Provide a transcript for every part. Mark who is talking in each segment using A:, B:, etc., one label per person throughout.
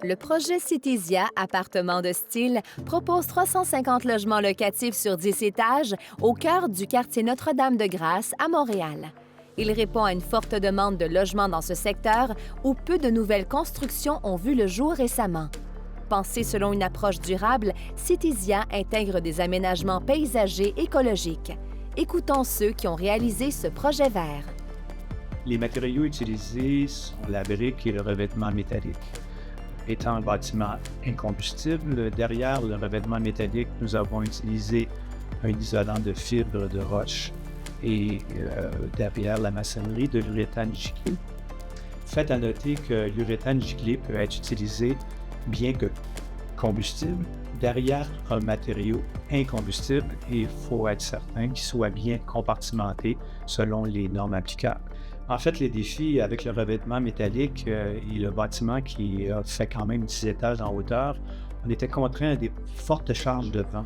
A: Le projet Citizia, appartement de style, propose 350 logements locatifs sur 10 étages au cœur du quartier Notre-Dame-de-Grâce à Montréal. Il répond à une forte demande de logements dans ce secteur où peu de nouvelles constructions ont vu le jour récemment. Pensé selon une approche durable, Citizia intègre des aménagements paysagers écologiques. Écoutons ceux qui ont réalisé ce projet vert.
B: Les matériaux utilisés sont la brique et le revêtement métallique. Étant un bâtiment incombustible, derrière le revêtement métallique, nous avons utilisé un isolant de fibre de roche et derrière la maçonnerie de l'uréthane giclé. Faites à noter que l'uréthane giclé peut être utilisé bien que combustible derrière un matériau incombustible et il faut être certain qu'il soit bien compartimenté selon les normes applicables. En fait, les défis avec le revêtement métallique et le bâtiment qui a fait quand même 10 étages en hauteur, on était contraint à des fortes charges de vent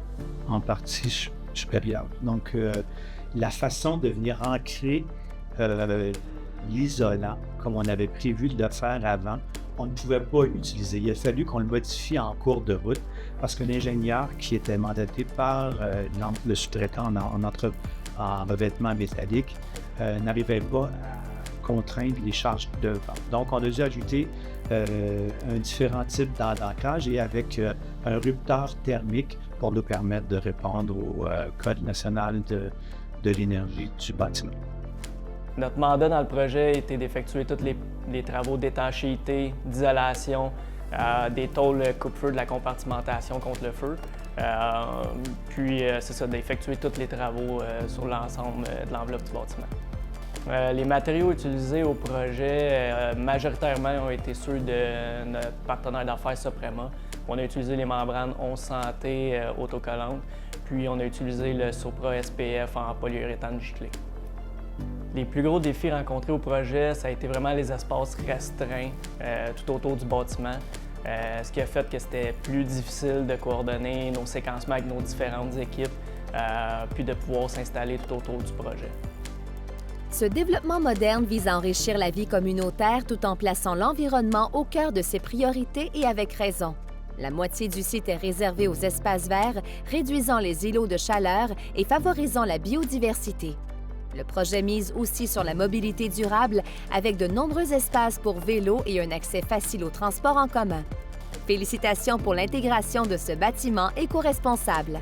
B: en partie supérieure. Donc, la façon de venir ancrer l'isolant, comme on avait prévu de le faire avant, on ne pouvait pas l'utiliser. Il a fallu qu'on le modifie en cours de route parce que l'ingénieur qui était mandaté par le sous-traitant en revêtement métallique n'arrivait pas à contraindre les charges de vent. Donc, on a dû ajouter un différent type d'ancrage et avec un rupteur thermique pour nous permettre de répondre au Code national de l'énergie du bâtiment.
C: Notre mandat dans le projet était d'effectuer tous les travaux d'étanchéité, d'isolation, des tôles coupe-feu, de la compartimentation contre le feu. C'est ça, d'effectuer tous les travaux sur l'ensemble de l'enveloppe du bâtiment. Les matériaux utilisés au projet, majoritairement, ont été ceux de notre partenaire d'affaires Soprema. On a utilisé les membranes 11 Santé autocollantes, puis on a utilisé le Sopra SPF en polyuréthane giclé. Les plus gros défis rencontrés au projet, ça a été vraiment les espaces restreints tout autour du bâtiment, ce qui a fait que c'était plus difficile de coordonner nos séquencements avec nos différentes équipes, puis de pouvoir s'installer tout autour du projet.
A: Ce développement moderne vise à enrichir la vie communautaire tout en plaçant l'environnement au cœur de ses priorités et avec raison. La moitié du site est réservée aux espaces verts, réduisant les îlots de chaleur et favorisant la biodiversité. Le projet mise aussi sur la mobilité durable avec de nombreux espaces pour vélos et un accès facile au transport en commun. Félicitations pour l'intégration de ce bâtiment éco-responsable.